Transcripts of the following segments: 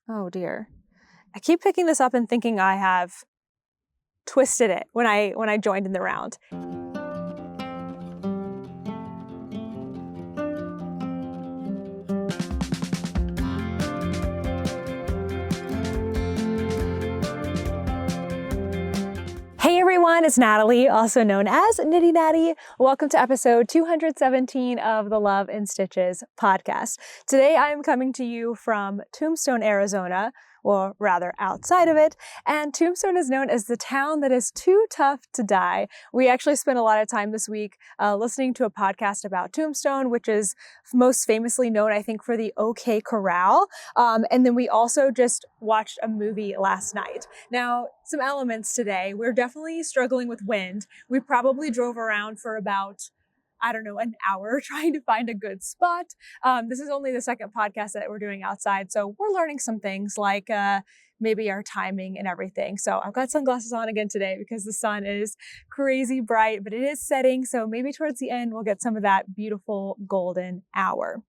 Oh dear. I keep picking this up and thinking I have twisted it when I joined in the round. Hey everyone, it's Natalie, also known as Knitty Natty. Welcome to episode 217 of the Love in Stitches podcast. Today I am coming to you from Tombstone, Arizona, or rather outside of it, and Tombstone is known as the town that is too tough to die. We actually spent a lot of time this week listening to a podcast about Tombstone, which is most famously known, I think, for the OK Corral. And then we also just watched a movie last night. Now, some elements today. We're definitely struggling with wind. We probably drove around for about, an hour trying to find a good spot. This is only the second podcast that we're doing outside, so we're learning some things like maybe our timing and everything. So I've got sunglasses on again today because the sun is crazy bright, but it is setting, so maybe towards the end we'll get some of that beautiful golden hour.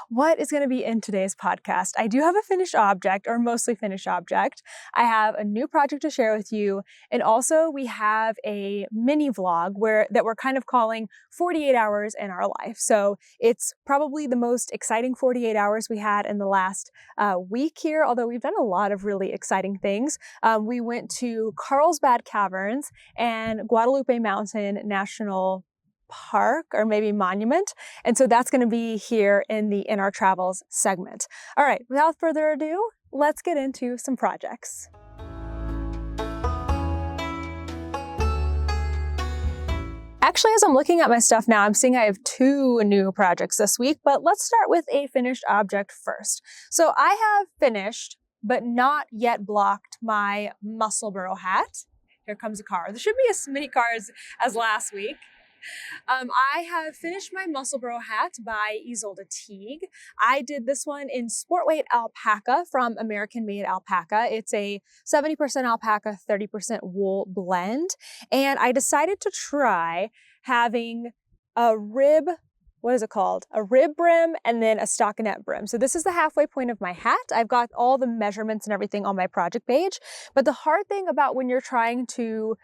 What is going to be in today's podcast? I do have a finished object, or mostly finished object. I have a new project to share with you. And also we have a mini vlog that we're kind of calling 48 hours in our life. So it's probably the most exciting 48 hours we had in the last week here, although we've done a lot of really exciting things. We went to Carlsbad Caverns and Guadalupe Mountain National Park, or maybe monument. And so that's going to be here in our travels segment. All right, without further ado, let's get into some projects. Actually, as I'm looking at my stuff now, I'm seeing I have two new projects this week, but let's start with a finished object first. So I have finished, but not yet blocked, my Musselburgh hat. Here comes a car. There should be as many cars as last week. I have finished my Musselburgh hat by Isolde Teague. I did this one in sport weight alpaca from American Made Alpaca. It's a 70% alpaca, 30% wool blend. And I decided to try having a rib, what is it called? A rib brim and then a stockinette brim. So this is the halfway point of my hat. I've got all the measurements and everything on my project page. But the hard thing about when you're trying to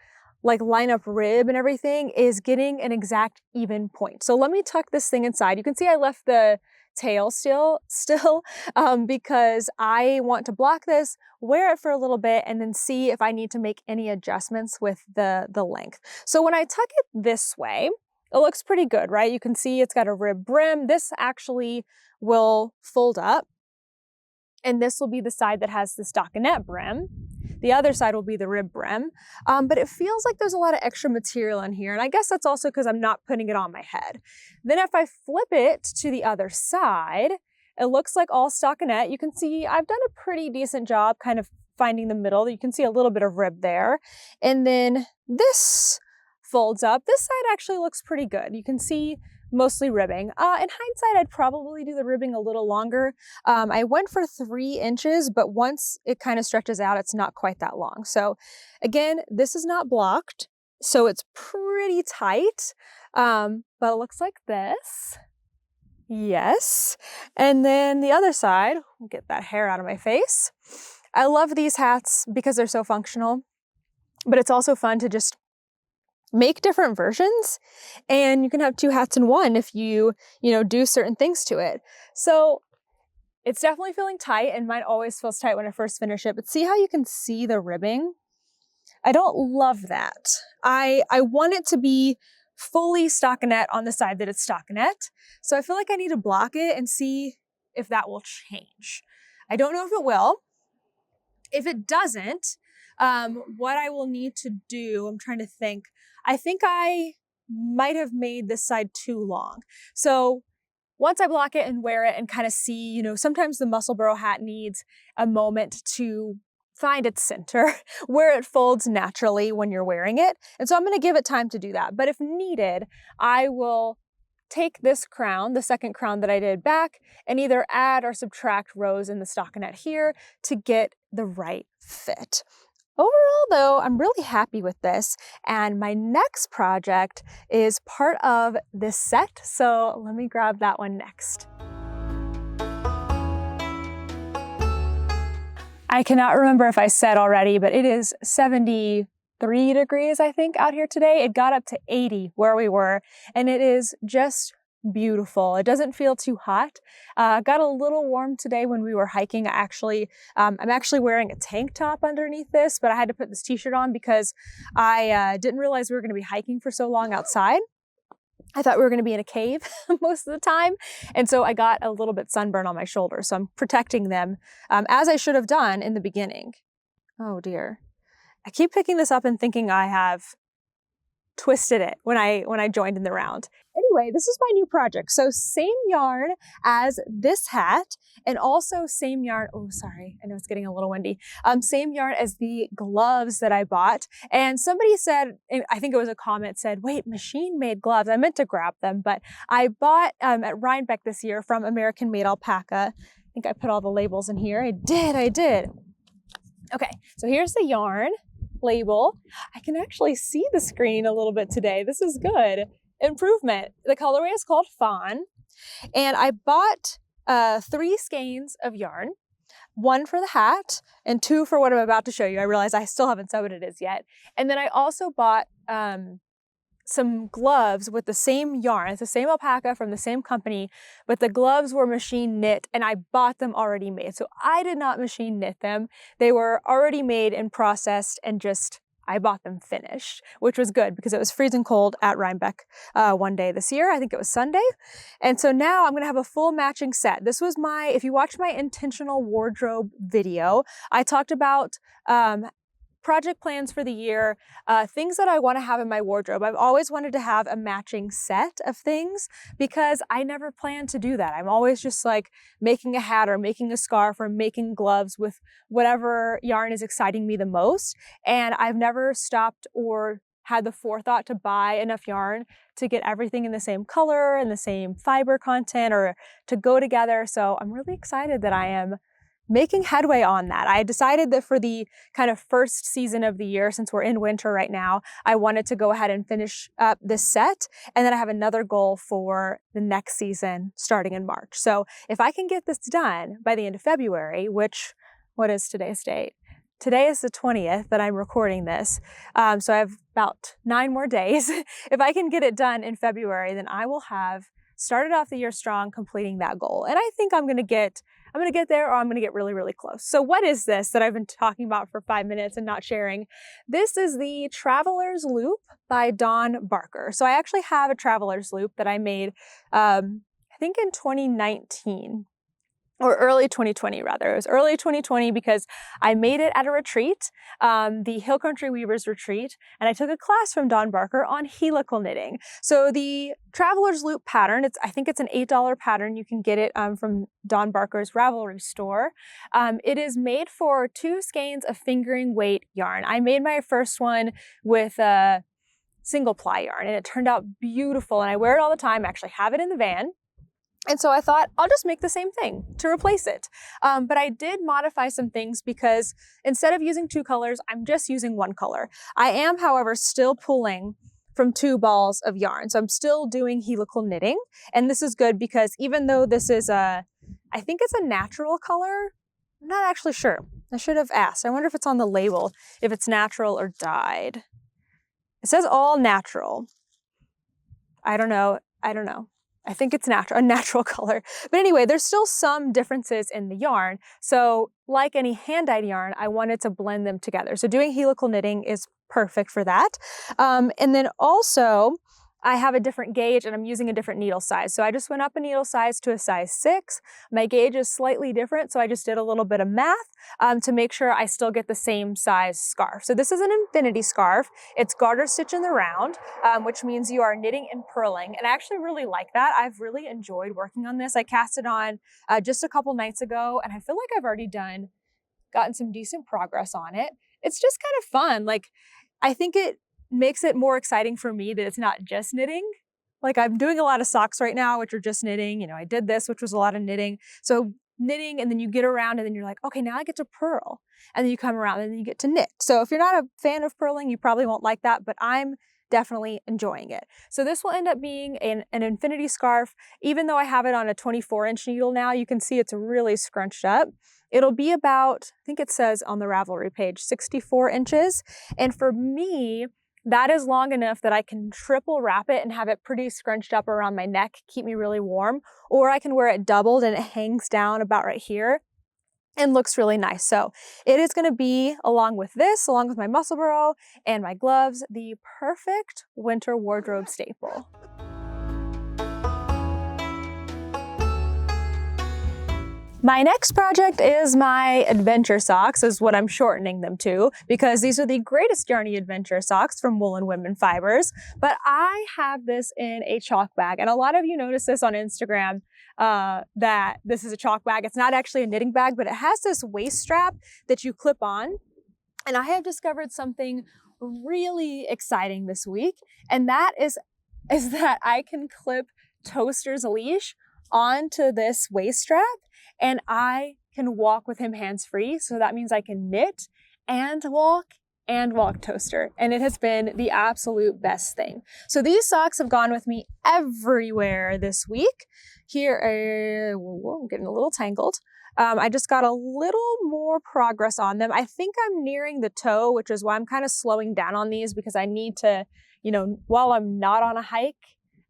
line up rib and everything is getting an exact even point. So let me tuck this thing inside. You can see I left the tail still because I want to block this, wear it for a little bit, and then see if I need to make any adjustments with the length. So when I tuck it this way, it looks pretty good, right? You can see it's got a rib brim. This actually will fold up, and this will be the side that has the stockinette brim. The other side will be the rib brim, but it feels like there's a lot of extra material in here, and I guess that's also because I'm not putting it on my head. Then if I flip it to the other side, it looks like all stockinette. You can see I've done a pretty decent job kind of finding the middle. You can see a little bit of rib there. And then this folds up. This side actually looks pretty good. You can see mostly ribbing. In hindsight, I'd probably do the ribbing a little longer. I went for 3 inches, but once it kind of stretches out, it's not quite that long. So again, this is not blocked, so it's pretty tight, but it looks like this. Yes. And then the other side, I'll get that hair out of my face. I love these hats because they're so functional, but it's also fun to just make different versions, and you can have 2 hats in one if you do certain things to it. So it's definitely feeling tight, and mine always feels tight when I first finish it, but see how you can see the ribbing? I don't love that. I want it to be fully stockinette on the side that it's stockinette. So I feel like I need to block it and see if that will change. I don't know if it will. If it doesn't, what I will need to do, I'm trying to think. I think I might have made this side too long. So once I block it and wear it and kind of see, sometimes the Musselburgh hat needs a moment to find its center where it folds naturally when you're wearing it. And so I'm going to give it time to do that. But if needed, I will take this crown, the second crown that I did back, and either add or subtract rows in the stockinette here to get the right fit. Overall, though, I'm really happy with this, and my next project is part of this set, so let me grab that one next. I cannot remember if I said already, but it is 73 degrees, I think, out here today. It got up to 80 where we were, and it is just beautiful. It doesn't feel too hot. Got a little warm today when we were hiking. I'm actually wearing a tank top underneath this, but I had to put this t-shirt on because I didn't realize we were going to be hiking for so long outside. I thought we were going to be in a cave most of the time. And so I got a little bit sunburn on my shoulders. So I'm protecting them as I should have done in the beginning. Oh dear. I keep picking this up and thinking I have twisted it when I joined in the round. Anyway, this is my new project. So same yarn as this hat and also same yarn. Oh, sorry. I know it's getting a little windy. Same yarn as the gloves that I bought. And somebody said, I think it was a comment said, wait, machine made gloves. I meant to grab them, but I bought at Rhinebeck this year from American Made Alpaca. I think I put all the labels in here. I did. Okay. So here's the yarn label. I can actually see the screen a little bit today. This is good. Improvement. The colorway is called Fawn. And I bought 3 skeins of yarn, 1 for the hat and 2 for what I'm about to show you. I realize I still haven't sewn what it is yet. And then I also bought some gloves with the same yarn. It's the same alpaca from the same company, but the gloves were machine knit and I bought them already made. So I did not machine knit them. They were already made and processed and I bought them finished, which was good because it was freezing cold at Rhinebeck one day this year. I think it was Sunday. And so now I'm going to have a full matching set. This was if you watched my intentional wardrobe video, I talked about project plans for the year, things that I want to have in my wardrobe. I've always wanted to have a matching set of things because I never plan to do that. I'm always just like making a hat or making a scarf or making gloves with whatever yarn is exciting me the most. And I've never stopped or had the forethought to buy enough yarn to get everything in the same color and the same fiber content or to go together. So I'm really excited that I am making headway on that. I decided that for the kind of first season of the year, since we're in winter right now, I wanted to go ahead and finish up this set. And then I have another goal for the next season starting in March. So if I can get this done by the end of February, what is today's date? Today is the 20th that I'm recording this. So I have about 9 more days. If I can get it done in February, then I will have started off the year strong, completing that goal. And I think I'm going to get there or I'm going to get really, really close. So what is this that I've been talking about for 5 minutes and not sharing? This is the Traveler's Loop by Dawn Barker. So I actually have a Traveler's Loop that I made, I think in 2019. Or early 2020 rather. It was early 2020 because I made it at a retreat, the Hill Country Weavers retreat, and I took a class from Dawn Barker on helical knitting. So the Traveler's Loop pattern, I think it's an $8 pattern. You can get it from Dawn Barker's Ravelry store. It is made for 2 skeins of fingering weight yarn. I made my first one with single ply yarn and it turned out beautiful and I wear it all the time. I actually have it in the van. And so I thought, I'll just make the same thing to replace it. But I did modify some things because instead of using 2 colors, I'm just using 1 color. I am, however, still pulling from 2 balls of yarn. So I'm still doing helical knitting. And this is good because even though this is I think it's a natural color, I'm not actually sure. I should have asked. I wonder if it's on the label, if it's natural or dyed. It says all natural. I don't know. I think it's a natural color. But anyway, there's still some differences in the yarn. So like any hand-dyed yarn, I wanted to blend them together. So doing helical knitting is perfect for that. And then also, I have a different gauge and I'm using a different needle size. So I just went up a needle size to a size 6. My gauge is slightly different, so I just did a little bit of math to make sure I still get the same size scarf. So this is an infinity scarf. It's garter stitch in the round, which means you are knitting and purling. And I actually really like that. I've really enjoyed working on this. I cast it on just a couple nights ago and I feel like I've already gotten some decent progress on it. It's just kind of fun. Like, I think it makes it more exciting for me that it's not just knitting. Like I'm doing a lot of socks right now, which are just knitting. You know, I did this, which was a lot of knitting. So knitting and then you get around and then you're like, okay, now I get to purl. And then you come around and then you get to knit. So if you're not a fan of purling, you probably won't like that, but I'm definitely enjoying it. So this will end up being an infinity scarf. Even though I have it on a 24-inch needle now, you can see it's really scrunched up. It'll be about, I think it says on the Ravelry page, 64 inches. And for me, that is long enough that I can triple wrap it and have it pretty scrunched up around my neck, keep me really warm, or I can wear it doubled and it hangs down about right here and looks really nice. So it is going to be, along with this, along with my Musselburgh and my gloves, the perfect winter wardrobe staple. My next project is my adventure socks, is what I'm shortening them to, because these are the greatest Yarny adventure socks from Wool and Women Fibers. But I have this in a chalk bag, and a lot of you notice this on Instagram, that this is a chalk bag. It's not actually a knitting bag, but it has this waist strap that you clip on. And I have discovered something really exciting this week, and that is that I can clip Toaster's leash onto this waist strap, and I can walk with him hands-free. So that means I can knit and walk Toaster. And it has been the absolute best thing. So these socks have gone with me everywhere this week. Here, I'm getting a little tangled. I just got a little more progress on them. I think I'm nearing the toe, which is why I'm kind of slowing down on these, because I need to, while I'm not on a hike,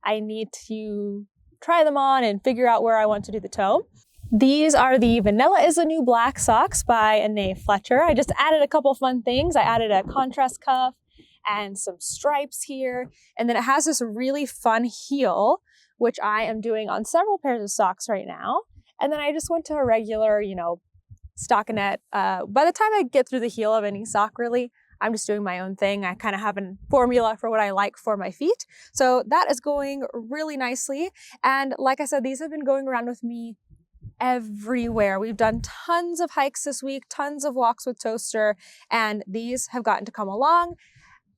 I need to try them on and figure out where I want to do the toe. These are the Vanilla is the New Black socks by Anne Fletcher. I just added a couple fun things. I added a contrast cuff and some stripes here. And then it has this really fun heel, which I am doing on several pairs of socks right now. And then I just went to a regular, stockinette. By the time I get through the heel of any sock, really, I'm just doing my own thing. I kind of have a formula for what I like for my feet. So that is going really nicely. And like I said, these have been going around with me everywhere. We've done tons of hikes this week, tons of walks with Toaster, and these have gotten to come along.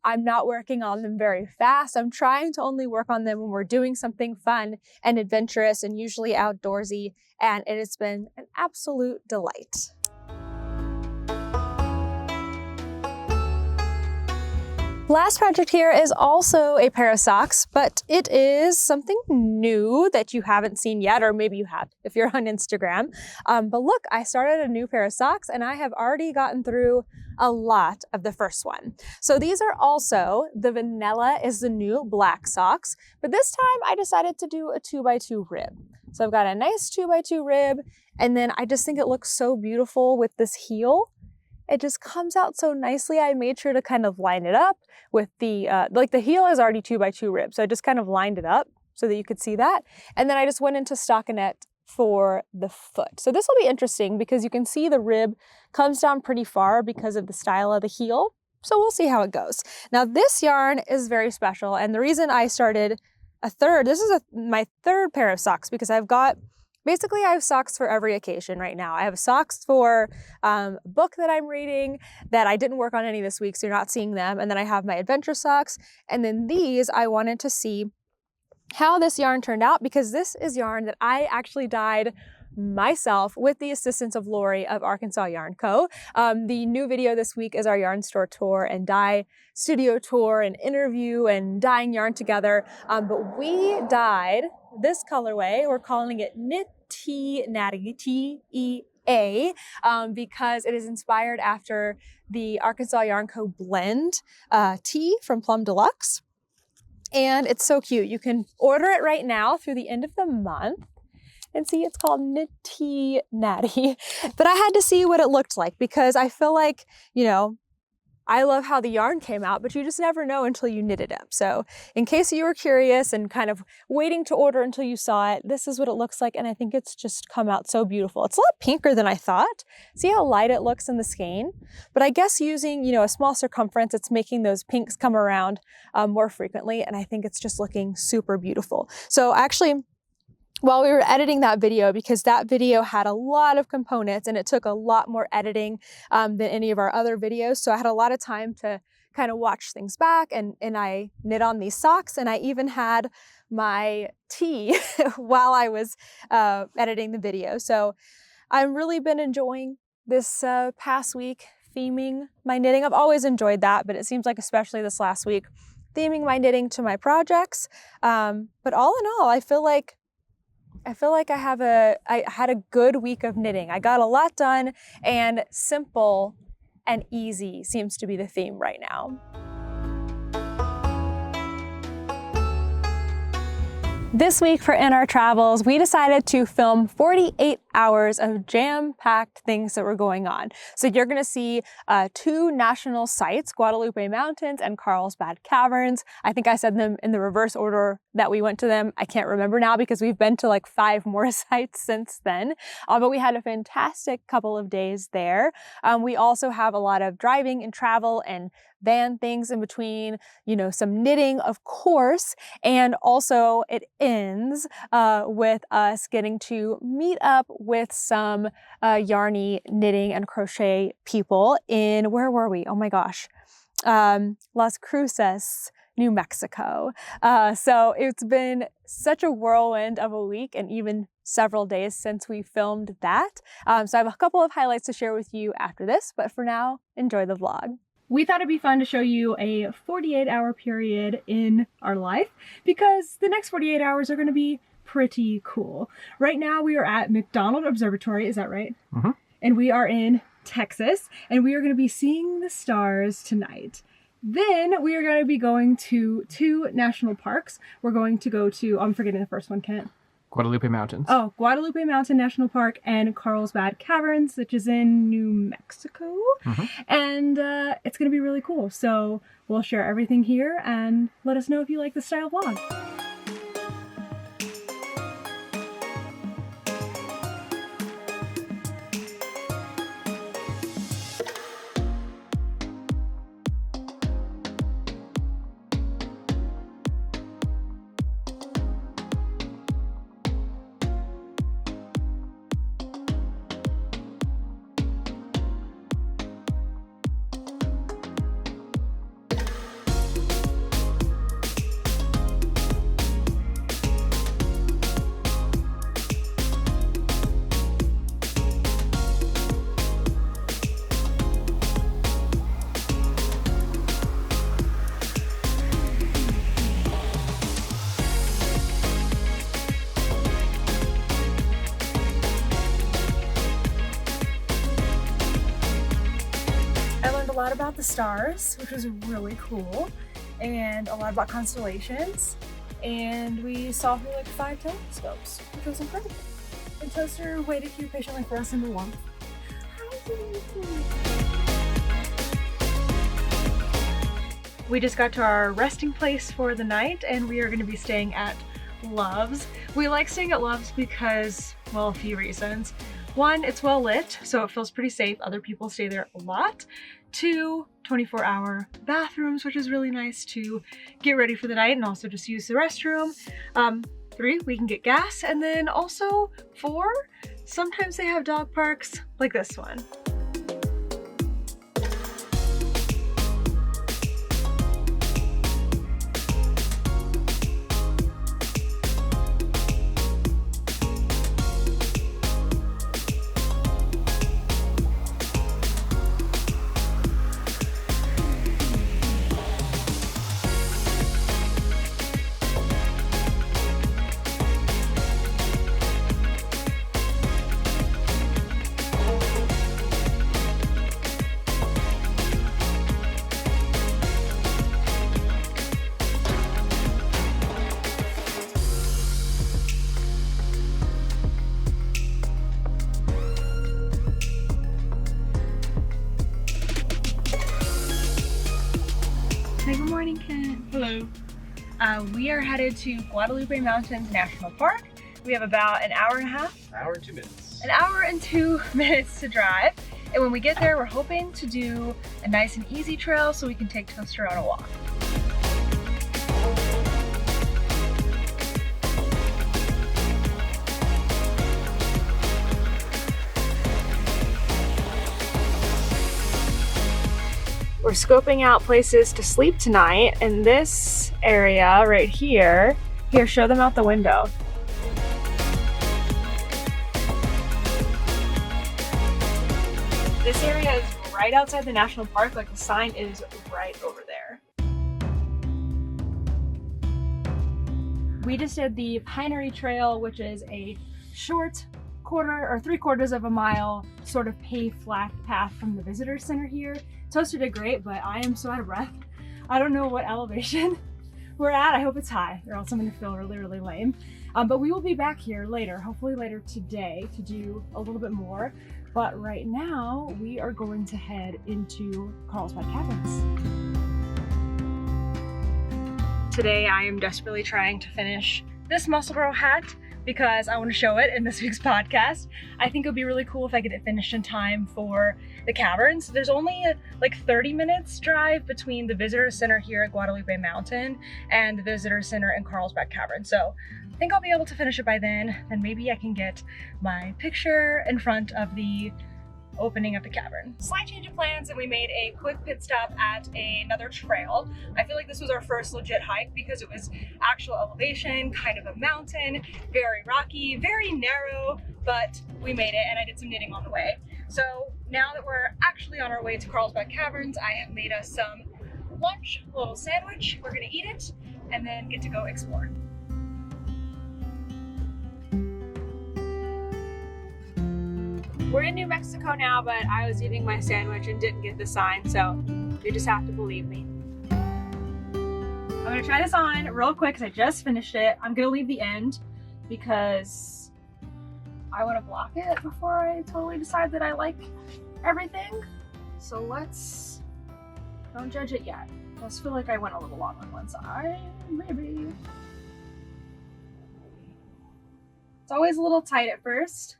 I'm not working on them very fast. I'm trying to only work on them when we're doing something fun and adventurous and usually outdoorsy, and it has been an absolute delight. Last project here is also a pair of socks, but it is something new that you haven't seen yet, or maybe you have if you're on Instagram. But look, I started a new pair of socks and I have already gotten through a lot of the first one. So these are also the Vanilla is the New Black socks, but this time I decided to do a 2x2 rib. So I've got a nice 2x2 rib, and then I just think it looks so beautiful with this heel. It just comes out so nicely. I made sure to kind of line it up with the, the heel is already 2x2 rib. So I just kind of lined it up so that you could see that. And then I just went into stockinette for the foot. So this will be interesting because you can see the rib comes down pretty far because of the style of the heel. So we'll see how it goes. Now this yarn is very special. And the reason I started this is my third pair of socks, because basically, I have socks for every occasion right now. I have socks for a book that I'm reading that I didn't work on any this week, so you're not seeing them. And then I have my adventure socks. And then these, I wanted to see how this yarn turned out, because this is yarn that I actually dyed myself with the assistance of Lori of Arkansas Yarn Co. The new video this week is our yarn store tour and dye studio tour and interview and dyeing yarn together. But we dyed this colorway. We're calling it Knitty Natty, T-E-A, because it is inspired after the Arkansas Yarn Co. blend tea from Plum Deluxe. And it's so cute. You can order it right now through the end of the month. And see, it's called Knitty Natty. But I had to see what it looked like, because I feel like, I love how the yarn came out, but you just never know until you knit it up. So in case you were curious and kind of waiting to order until you saw it, this is what it looks like. And I think it's just come out so beautiful. It's a lot pinker than I thought. See how light it looks in the skein? But I guess using, a small circumference, it's making those pinks come around more frequently. And I think it's just looking super beautiful. So actually, while we were editing that video, because that video had a lot of components and it took a lot more editing than any of our other videos. So I had a lot of time to kind of watch things back, and I knit on these socks, and I even had my tea while I was editing the video. So I've really been enjoying this past week theming my knitting. I've always enjoyed that, but it seems like especially this last week, theming my knitting to my projects. But all in all, I feel like I had a good week of knitting. I got a lot done, and simple and easy seems to be the theme right now. This week for In Our Travels, we decided to film 48 hours of jam-packed things that were going on. So you're going to see 2 national sites, Guadalupe Mountains and Carlsbad Caverns. I think I said them in the reverse order that we went to them. I can't remember now because we've been to like 5 more sites since then. But we had a fantastic couple of days there. We also have a lot of driving and travel and van things in between, you know, some knitting, of course, and also it ends with us getting to meet up with some Yarny knitting and crochet people in, where were we? Oh my gosh, Las Cruces, New Mexico. So it's been such a whirlwind of a week and even several days since we filmed that. So I have a couple of highlights to share with you after this, but for now, enjoy the vlog. We thought it'd be fun to show you a 48-hour period in our life because the next 48 hours are going to be pretty cool. Right now we are at McDonald Observatory, is that right? Mm-hmm. And we are in Texas, and we are going to be seeing the stars tonight. Then we are going to be going to 2 national parks. We're going to go to, I'm forgetting the first one, Kent. Guadalupe Mountains. Oh, Guadalupe Mountain National Park and Carlsbad Caverns, which is in New Mexico. Mm-hmm. And it's going to be really cool. So we'll share everything here and let us know if you like this style vlog. A lot about the stars, which was really cool, and a lot about constellations, and we saw through like 5 telescopes, which was incredible. And Toaster waited here patiently for us in the warmth. We just got to our resting place for the night, and we are going to be staying at Love's. We like staying at Love's because, well, a few reasons. 1, it's well lit, so it feels pretty safe. Other people stay there a lot. 2, 24-hour bathrooms, which is really nice to get ready for the night and also just use the restroom. 3, we can get gas. And then also 4, sometimes they have dog parks like this one. Say good morning, Kent. Hello. We are headed to Guadalupe Mountains National Park. We have about an hour and a half. Hour and 2 minutes. An hour and 2 minutes to drive. And when we get there, we're hoping to do a nice and easy trail so we can take Toaster on a walk. We're scoping out places to sleep tonight in this area right here. Here, show them out the window. This area is right outside the national park, like the sign is right over there. We just did the Pinery Trail, which is a short quarter or 3/4 of a mile sort of paved flat path from the visitor center here. Toaster did great, but I am so out of breath. I don't know what elevation we're at. I hope it's high, or else I'm gonna feel really, really lame. But we will be back here later, hopefully later today, to do a little bit more. But right now, we are going to head into Carlsbad Caverns. Today, I am desperately trying to finish this Musselburgh hat because I want to show it in this week's podcast. I think it would be really cool if I get it finished in time for the caverns. There's only like 30 minutes drive between the visitor center here at Guadalupe Mountain and the visitor center in Carlsbad Cavern. So I think I'll be able to finish it by then, and maybe I can get my picture in front of the opening of the cavern. Slight change of plans, and we made a quick pit stop at another trail. I feel like this was our first legit hike because it was actual elevation, kind of a mountain, very rocky, very narrow, but we made it, and I did some knitting on the way. So now that we're actually on our way to Carlsbad Caverns, I have made us some lunch, a little sandwich. We're gonna eat it and then get to go explore. We're in New Mexico now, but I was eating my sandwich and didn't get the sign, so you just have to believe me. I'm gonna try this on real quick because I just finished it. I'm gonna leave the end because I want to block it before I totally decide that I like everything. So don't judge it yet. I just feel like I went a little long on one side, maybe. It's always a little tight at first.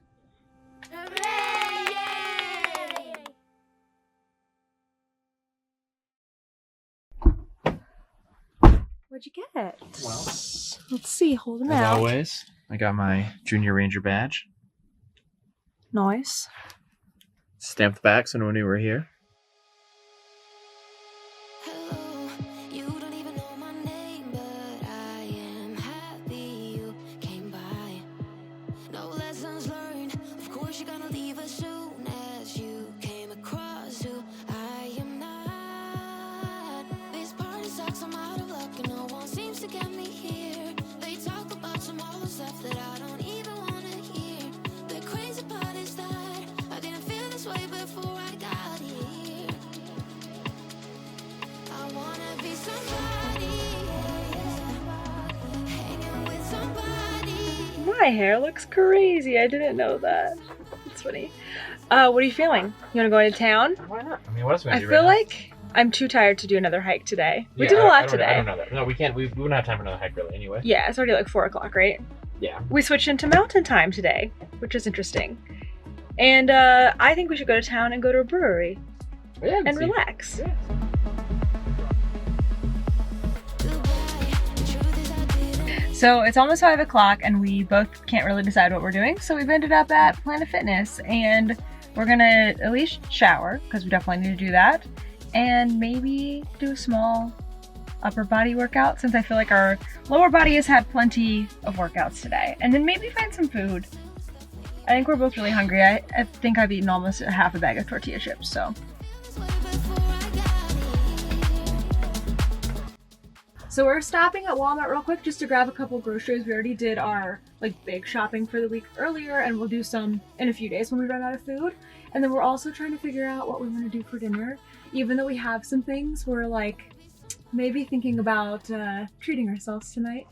What'd you get? Well, let's see. Hold them as out. always, I got my Junior Ranger badge. Nice. Stamped the back so no one knew we were here. My hair looks crazy. I didn't know that. It's funny. What are you feeling? You want to go into town? Why not? I mean, what else are we I gonna do feel right like I'm too tired to do another hike today. We Yeah, did a lot I today. don't know that. No, we can't. We wouldn't have time for another hike really anyway. Yeah, it's already like 4 o'clock, right? Yeah. We switched into mountain time today, which is interesting. And I think we should go to town and go to a brewery Yeah, and relax. Yeah. So it's almost 5 o'clock and we both can't really decide what we're doing. So we've ended up at Planet Fitness and we're gonna at least shower because we definitely need to do that. And maybe do a small upper body workout since I feel like our lower body has had plenty of workouts today. And then maybe find some food. I think we're both really hungry. I think I've eaten almost half a bag of tortilla chips, so. So we're stopping at Walmart real quick just to grab a couple groceries. We already did our big shopping for the week earlier, and we'll do some in a few days when we run out of food. And then we're also trying to figure out what we want to do for dinner. Even though we have some things, we're maybe thinking about treating ourselves tonight.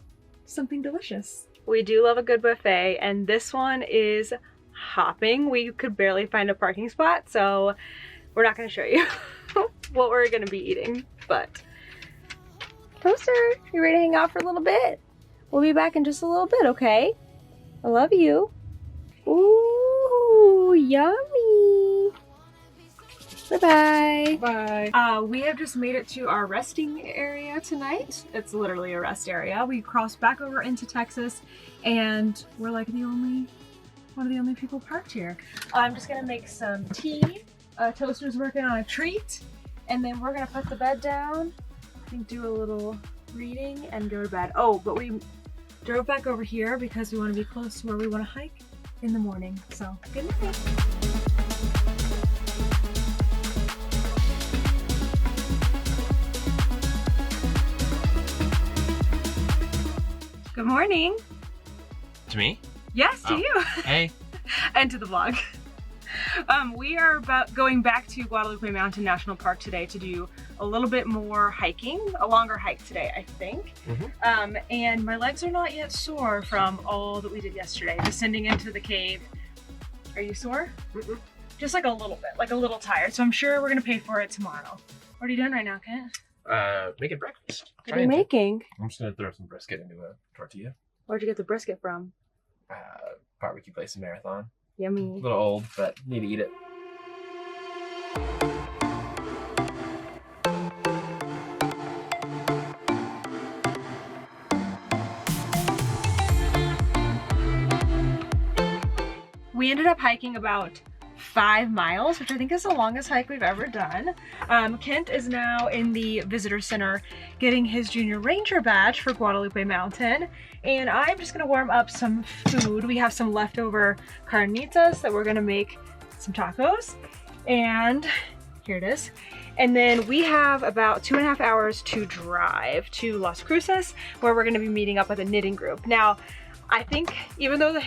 Something delicious. We do love a good buffet, and this one is hopping. We could barely find a parking spot, so we're not going to show you what we're going to be eating, but Toaster, you ready to hang out for a little bit? We'll be back in just a little bit, okay? I love you. Ooh, yummy. Bye-bye. Bye. We have just made it to our resting area tonight. It's literally a rest area. We crossed back over into Texas, and we're like one of the only people parked here. I'm just gonna make some tea. Toaster's working on a treat, and then we're gonna put the bed down. I think do a little reading and go to bed. Oh, but we drove back over here because we want to be close to where we want to hike in the morning. So, good night. Good morning. To me? Yes, to you. Hey. And to the vlog. We are going back to Guadalupe Mountain National Park today to do a little bit more hiking, a longer hike today, I think. And my legs are not yet sore from all that we did yesterday, descending into the cave. Are you sore? Just like a little bit, like a little tired. So I'm sure we're gonna pay for it tomorrow. What are you doing right now, Kent? Making breakfast. What are you making? I'm just gonna throw some brisket into a tortilla. Where'd you get the brisket from? Barbecue place in Marathon. Yummy. A little old, but need to eat it. We ended up hiking about 5 miles, which I think is the longest hike we've ever done. Kent is now in the visitor center getting his junior ranger badge for Guadalupe Mountain, and I'm just gonna warm up some food. We have some leftover carnitas that we're gonna make some tacos, and here it is. And then we have about 2.5 hours to drive to Las Cruces, where we're gonna be meeting up with a knitting group. Now, I think even though the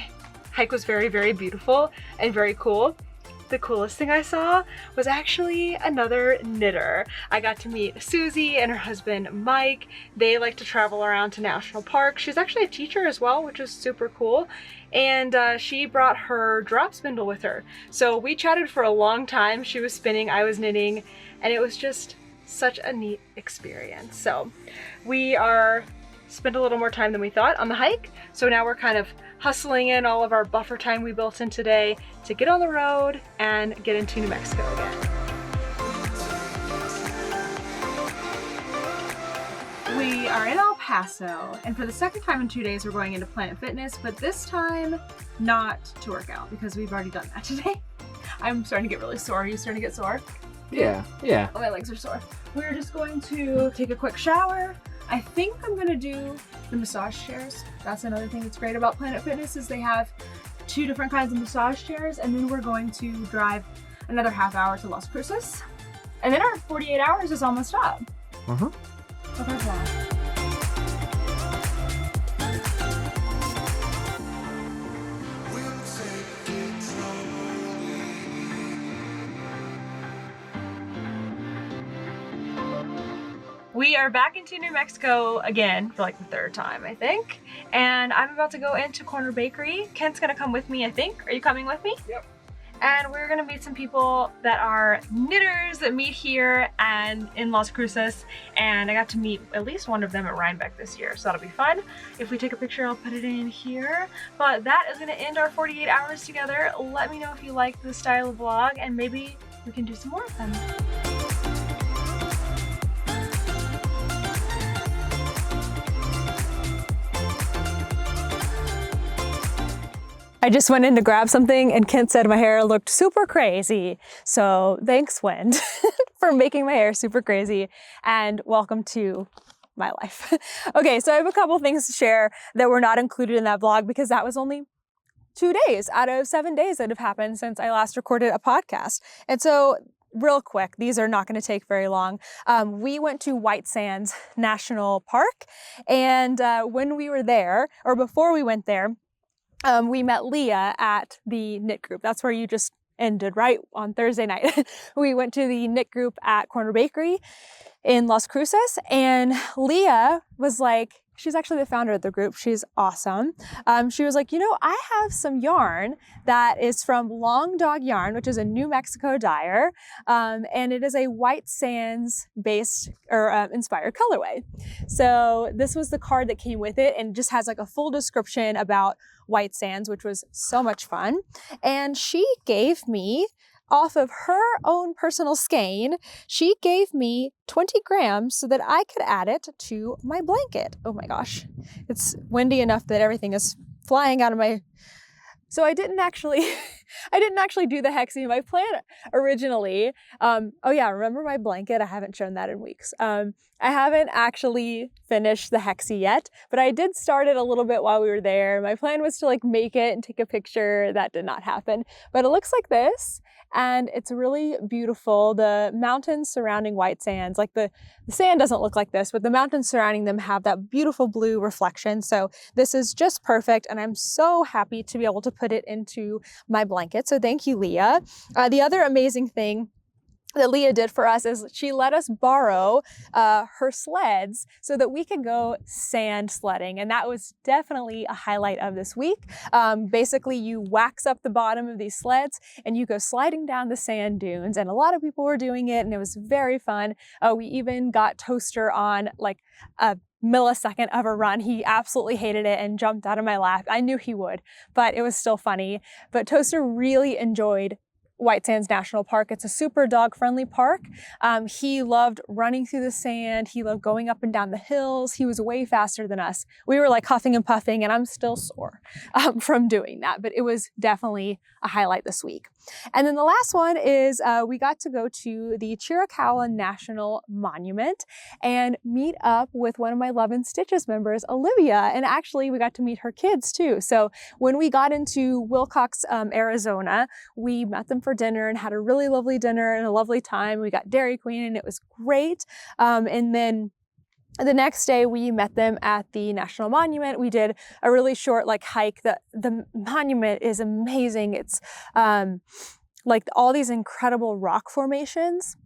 hike was very, very beautiful and very cool, the coolest thing I saw was actually another knitter. I got to meet Susie and her husband Mike. They like to travel around to national parks. She's actually a teacher as well, which is super cool. And she brought her drop spindle with her. So we chatted for a long time. She was spinning, I was knitting, and it was just such a neat experience. So we spent a little more time than we thought on the hike. So now we're kind of hustling in all of our buffer time we built in today to get on the road and get into New Mexico again. We are in El Paso, and for the second time in 2 days we're going into Planet Fitness, but this time not to work out because we've already done that today. I'm starting to get really sore. Are you starting to get sore? Yeah. Oh, my legs are sore. We're just going to take a quick shower. I think I'm gonna do the massage chairs. That's another thing that's great about Planet Fitness is they have 2 different kinds of massage chairs, and then we're going to drive another half hour to Las Cruces. And then our 48 hours is almost up. So that's long. We are back into New Mexico again for like the 3rd time, I think. And I'm about to go into Corner Bakery. Kent's gonna come with me, I think. Are you coming with me? Yep. And we're gonna meet some people that are knitters that meet here and in Las Cruces. And I got to meet at least one of them at Rhinebeck this year, so that'll be fun. If we take a picture, I'll put it in here. But that is gonna end our 48 hours together. Let me know if you like this style of vlog, and maybe we can do some more of them. I just went in to grab something and Kent said my hair looked super crazy. So thanks, Wind, for making my hair super crazy, and welcome to my life. Okay, so I have a couple things to share that were not included in that vlog because that was only 2 days out of 7 days that have happened since I last recorded a podcast. And so real quick, these are not going to take very long. We went to White Sands National Park, and when we were there, or before we went there, we met Leah at the knit group. That's where you just ended, right? On Thursday night. We went to the knit group at Corner Bakery in Las Cruces, and Leah was like, she's actually the founder of the group. She's awesome. She was like, you know, I have some yarn that is from Long Dog Yarn, which is a New Mexico dyer, and it is a White Sands based or inspired colorway. So this was the card that came with it, and just has like a full description about White Sands, which was so much fun. And she gave me, off of her own personal skein, she gave me 20 grams so that I could add it to my blanket. Oh my gosh, it's windy enough that everything is flying out of my... So I didn't actually do the hexie. My plan originally, oh yeah, remember my blanket? I haven't shown that in weeks. I haven't actually finished the hexie yet, but I did start it a little bit while we were there. My plan was to like make it and take a picture. That did not happen, but it looks like this. and it's really beautiful. The mountains surrounding White Sands, like the sand doesn't look like this, but the mountains surrounding them have that beautiful blue reflection. So this is just perfect, and I'm so happy to be able to put it into my blanket. So thank you, Leah. The other amazing thing that Leah did for us is she let us borrow her sleds so that we could go sand sledding. And that was definitely a highlight of this week. Basically, you wax up the bottom of these sleds and you go sliding down the sand dunes. And a lot of people were doing it, and it was very fun. We even got Toaster on like a millisecond of a run. He absolutely hated it and jumped out of my lap. I knew he would, but it was still funny. But Toaster really enjoyed White Sands National Park. It's a super dog-friendly park. He loved running through the sand. He loved going up and down the hills. He was way faster than us. We were like huffing and puffing, and I'm still sore from doing that, but it was definitely a highlight this week. And then the last one is we got to go to the Chiricahua National Monument and meet up with one of my Love and Stitches members, Olivia, and actually we got to meet her kids too. So when we got into Wilcox, Arizona, we met them for dinner and had a really lovely dinner and a lovely time. We got Dairy Queen and it was great. And then the next day we met them at the National Monument. We did a really short like hike. The monument is amazing. It's like all these incredible rock formations.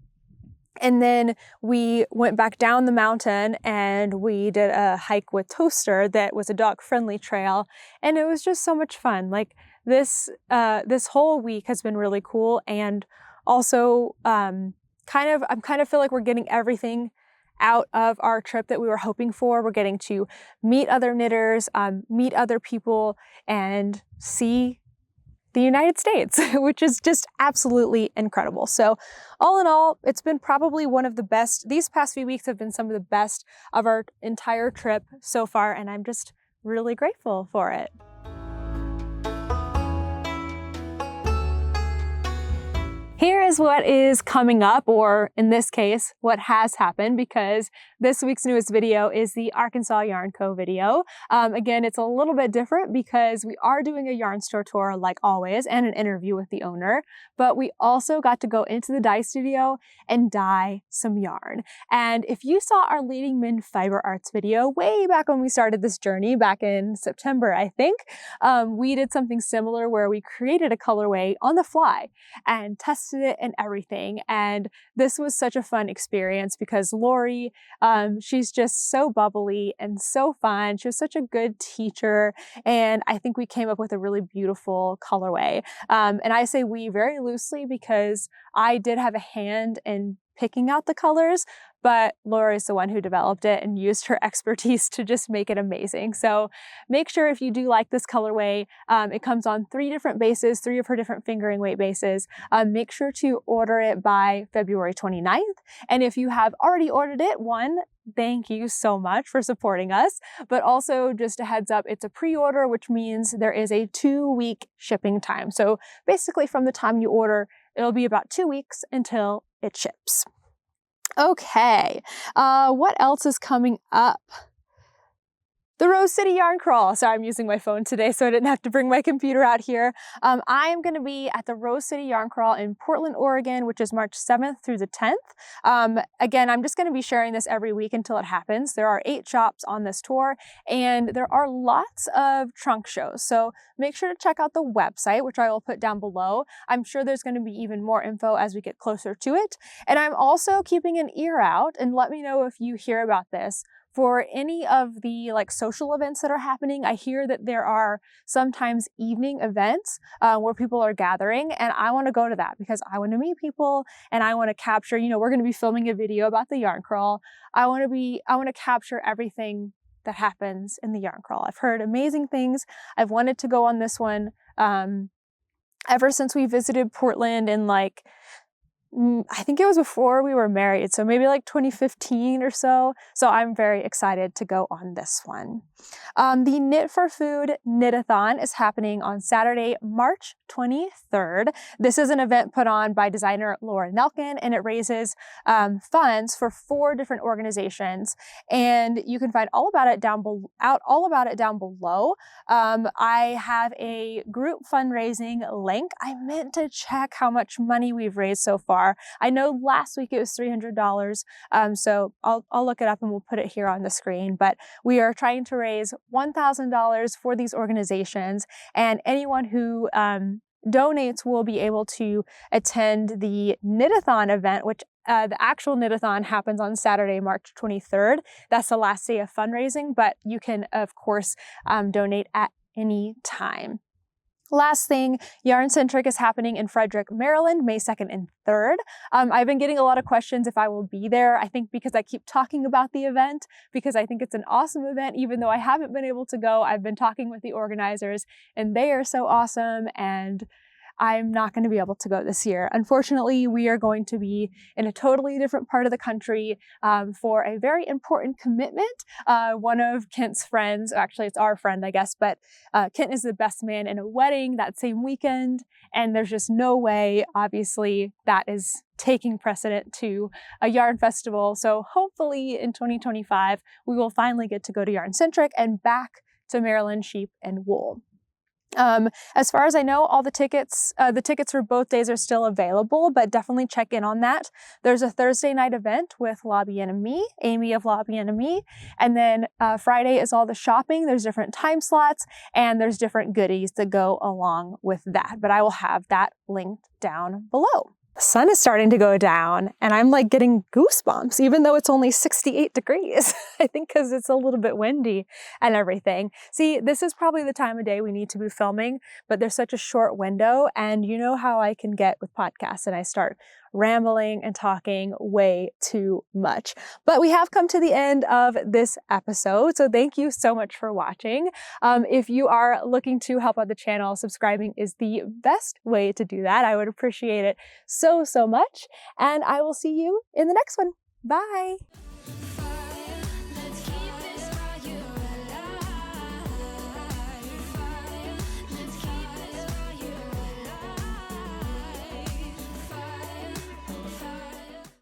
And then we went back down the mountain and we did a hike with Toaster that was a dog-friendly trail. And it was just so much fun. Like this whole week has been really cool. And also I kind of feel like we're getting everything out of our trip that we were hoping for. We're getting to meet other knitters, meet other people, and see the United States, which is just absolutely incredible. So all in all, it's been probably one of the best. These past few weeks have been some of the best of our entire trip so far, and I'm just really grateful for it. Here is what is coming up, or in this case, what has happened, because this week's newest video is the Arkansas Yarn Co. video. Again, it's a little bit different because we are doing a yarn store tour like always and an interview with the owner, but we also got to go into the dye studio and dye some yarn. And if you saw our Leading Min Fiber Arts video way back when we started this journey back in September, I think, we did something similar where we created a colorway on the fly and tested it and everything. And this was such a fun experience because Lori, she's just so bubbly and so fun. She was such a good teacher. And I think we came up with a really beautiful colorway. And I say we very loosely because I did have a hand in picking out the colors, but Laura is the one who developed it and used her expertise to just make it amazing. So make sure if you do like this colorway, it comes on 3 different bases, 3 of her different fingering weight bases. Make sure to order it by February 29th. And if you have already ordered it, thank you so much for supporting us. But also just a heads up, it's a pre-order, which means there is a 2-week shipping time. So basically from the time you order, it'll be about 2 weeks until it ships. Okay, what else is coming up? The Rose City Yarn Crawl. Sorry, I'm using my phone today, so I didn't have to bring my computer out here. I am going to be at the Rose City Yarn Crawl in Portland, Oregon, which is March 7th through the 10th. Again, I'm just going to be sharing this every week until it happens. There are 8 shops on this tour, and there are lots of trunk shows. So make sure to check out the website, which I will put down below. I'm sure there's going to be even more info as we get closer to it. And I'm also keeping an ear out, and let me know if you hear about this, for any of the social events that are happening. I hear that there are sometimes evening events where people are gathering, and I want to go to that because I want to meet people and I want to capture, we're going to be filming a video about the yarn crawl. I want to capture everything that happens in the yarn crawl. I've heard amazing things. I've wanted to go on this one ever since we visited Portland in I think it was before we were married, so maybe like 2015 or so. So I'm very excited to go on this one. The Knit for Food Knit-a-thon is happening on Saturday, March 23rd. This is an event put on by designer Laura Nelkin, and it raises funds for 4 different organizations. And you can find all about it down below. I have a group fundraising link. I meant to check how much money we've raised so far. I know last week it was $300, so I'll look it up and we'll put it here on the screen. But we are trying to raise $1,000 for these organizations, and anyone who donates will be able to attend the Knit-a-thon event, which the actual Knit-a-thon happens on Saturday, March 23rd. That's the last day of fundraising, but you can, of course, donate at any time. Last thing, Yarn Centric is happening in Frederick, Maryland, May 2nd and 3rd. I've been getting a lot of questions if I will be there. I think because I keep talking about the event, because I think it's an awesome event, even though I haven't been able to go. I've been talking with the organizers and they are so awesome, and I'm not going to be able to go this year. Unfortunately, we are going to be in a totally different part of the country for a very important commitment. One of Kent's friends, actually it's our friend, I guess, but Kent is the best man in a wedding that same weekend, and there's just no way, obviously, that is taking precedent to a yarn festival. So hopefully in 2025, we will finally get to go to Yarn Centric and back to Maryland Sheep and Wool. As far as I know, all the tickets for both days are still available, but definitely check in on that. There's a Thursday night event with Lobby and Me, Amy of Lobby and Me, and then Friday is all the shopping. There's different time slots and there's different goodies that go along with that, but I will have that linked down below. The sun is starting to go down and I'm like getting goosebumps, even though it's only 68 degrees. I think because it's a little bit windy and everything. See, this is probably the time of day we need to be filming, but there's such a short window, and you know how I can get with podcasts and I start rambling and talking way too much. But we have come to the end of this episode, so thank you so much for watching. If you are looking to help out the channel, subscribing is the best way to do that. I would appreciate it so much, and I will see you in the next one. Bye!